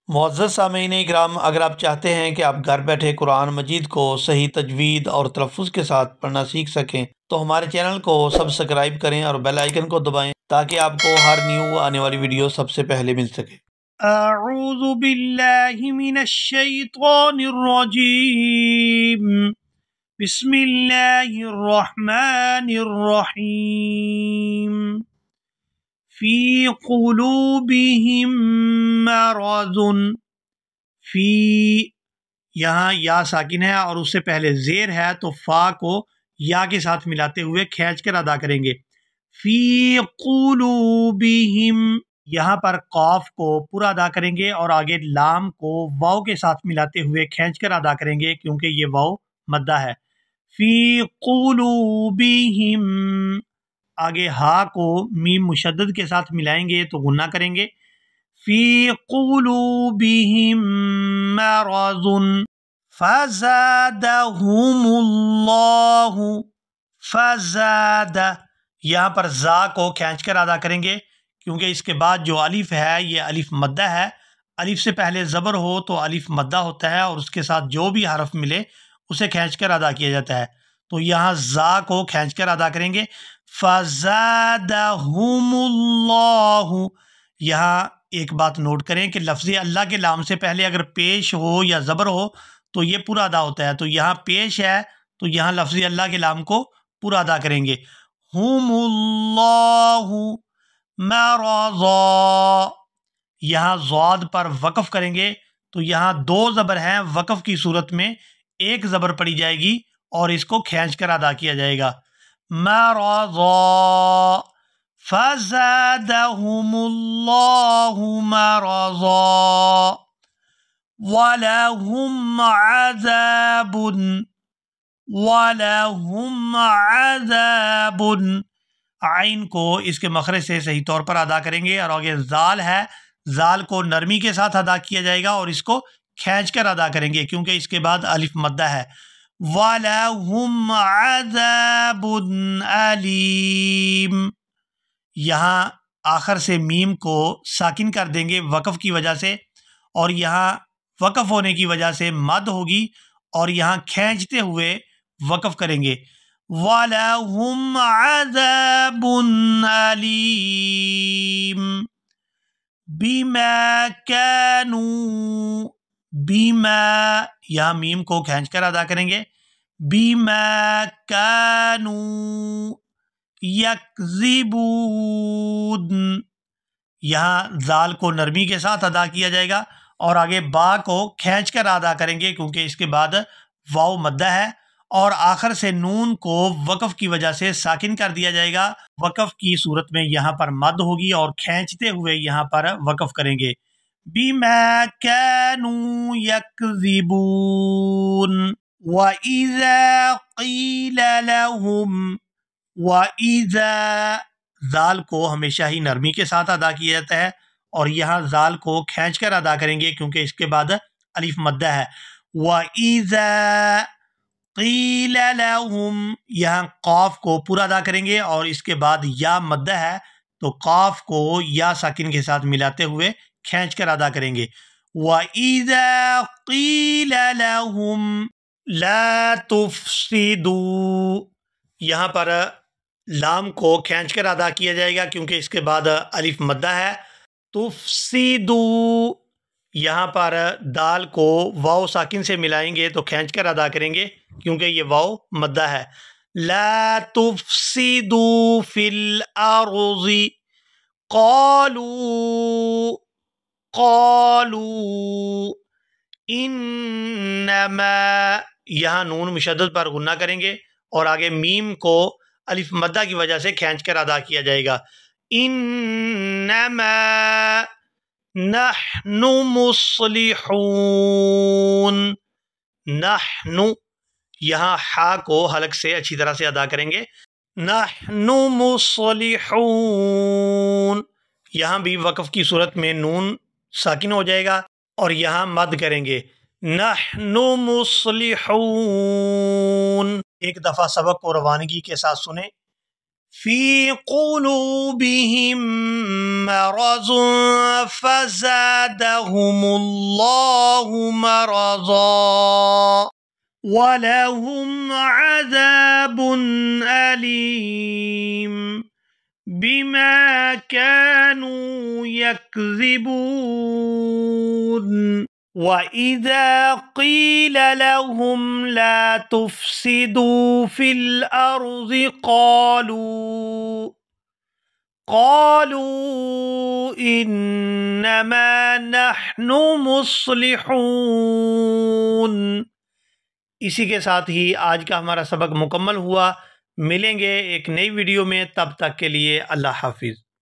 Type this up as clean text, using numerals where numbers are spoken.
معزز سامعین اکرام، اگر آپ چاہتے ہیں کہ آپ گھر بیٹھے قرآن مجید کو صحیح تجوید اور تلفظ کے ساتھ پڑھنا سیکھ سکیں تو ہمارے چینل کو سبسکرائب کریں اور بیل آئیکن کو دبائیں تاکہ آپ کو ہر نیو آنے والی ویڈیو سب سے پہلے مل سکے۔ اعوذ باللہ من الشیطان الرجیم، بسم اللہ الرحمن الرحیم۔ فی قلوبہم مرض، فی یہاں یا ساکن ہے اور اس سے پہلے زیر ہے تو فا کو یا کے ساتھ ملاتے ہوئے کھینچ کر ادا کریں گے۔ فی قلوبہم، یہاں پر قاف کو پورا ادا کریں گے اور آگے لام کو واو کے ساتھ ملاتے ہوئے کھینچ کر ادا کریں گے کیونکہ یہ واو مدہ ہے۔ فی قلوبہم، آگے ہا کو میم مشدد کے ساتھ ملائیں گے تو غنہ کریں گے۔ فی قلوبہم مرض فزادہم اللہ، فزاد، یہاں پر زا کو کھینچ کر ادا کریں گے کیونکہ اس کے بعد جو الف ہے یہ الف مدہ ہے۔ الف سے پہلے زبر ہو تو الف مدہ ہوتا ہے اور اس کے ساتھ جو بھی حرف ملے اسے کھینچ کر ادا کیا جاتا ہے، تو یہاں زا کو کھینچ کر ادا کریں گے۔ فزادہم اللہ، یہاں ایک بات نوٹ کریں کہ لفظ اللہ کے لام سے پہلے اگر پیش ہو یا زبر ہو تو یہ پورا ادا ہوتا ہے، تو یہاں پیش ہے تو یہاں لفظ اللہ کے لام کو پورا ادا کریں گے۔ ہم اللہ مرضا، یہاں ضاد پر وقف کریں گے تو یہاں دو زبر ہیں، وقف کی صورت میں ایک زبر پڑی جائے گی اور اس کو کھینچ کر ادا کیا جائے گا۔ مرضا فزادہم اللہ مرضا وَلَهُمْ عَذَابٌ، وَلَهُمْ عَذَابٌ، عین کو اس کے مخرج سے صحیح طور پر ادا کریں گے اور آگے زال ہے، زال کو نرمی کے ساتھ ادا کیا جائے گا اور اس کو کھینچ کر ادا کریں گے کیونکہ اس کے بعد الف مدہ ہے۔ وَلَهُمْ عَذَابٌ أَلِيمٌ، یہاں آخر سے میم کو ساکن کر دیں گے وقف کی وجہ سے، اور یہاں وقف ہونے کی وجہ سے مد ہوگی اور یہاں کھینچتے ہوئے وقف کریں گے۔ وَلَهُمْ عَذَابٌ أَلِيمٌ بِمَا كَانُوا، بِمَا، یہاں میم کو کھینچ کر ادا کریں گے۔ بِمَا كَانُوا يَكْذِبُونَ، یہاں زال کو نرمی کے ساتھ ادا کیا جائے گا اور آگے با کو کھینچ کر ادا کریں گے کیونکہ اس کے بعد واو مدہ ہے، اور آخر سے نون کو وقف کی وجہ سے ساکن کر دیا جائے گا۔ وقف کی صورت میں یہاں پر مد ہوگی اور کھینچتے ہوئے یہاں پر وقف کریں گے۔ بِمَا كَانُوا يَكْذِبُونَ وَإِذَا قِيلَ لَهُمْ، وَإِذَا، زال کو ہمیشہ ہی نرمی کے ساتھ ادا کیا جاتا ہے اور یہاں زال کو کھینچ کر ادا کریں گے کیونکہ اس کے بعد الف مدہ ہے۔ وَإِذَا قِيلَ لَهُمْ، یہاں قاف کو پورا ادا کریں گے اور اس کے بعد یا مدہ ہے تو قاف کو یا ساکن کے ساتھ ملاتے ہوئے کھینچ کر ادا کریں گے۔ وَإِذَا قِيلَ لَهُمْ لَا تُفْسِدُوا، یہاں پر لام کو کھینچ کر ادا کیا جائے گا کیونکہ اس کے بعد الف مدہ ہے۔ تفسدوا، یہاں پر دال کو واو ساکن سے ملائیں گے تو کھینچ کر ادا کریں گے کیونکہ یہ واو مدہ ہے۔ لا تفسدوا فی الارض، قالوا، قالوا انما، یہاں نون مشدد پر غنہ کریں گے اور آگے میم کو الف مدہ کی وجہ سے کھینچ کر ادا کیا جائے گا۔ انما نحن مصلحون، نحن، یہاں ہا کو حلق سے اچھی طرح سے ادا کریں گے۔ نحن مصلحون، یہاں بھی وقف کی صورت میں نون ساکن ہو جائے گا اور یہاں مد کریں گے۔ نحن مصلحون، ایک دفعہ سبق کو روانگی کے ساتھ سنیں۔ في قلوبهم مرض فزادهم الله مرضا ولهم عذاب أليم بما كانوا يكذبون وإذا قيل لهم لا تفسدوا في الأرض قالوا إنما نحن مصلحون۔ اسی کے ساتھ ہی آج کا ہمارا سبق مکمل ہوا۔ ملیں گے ایک نئی ویڈیو میں، تب تک کے لیے اللہ حافظ۔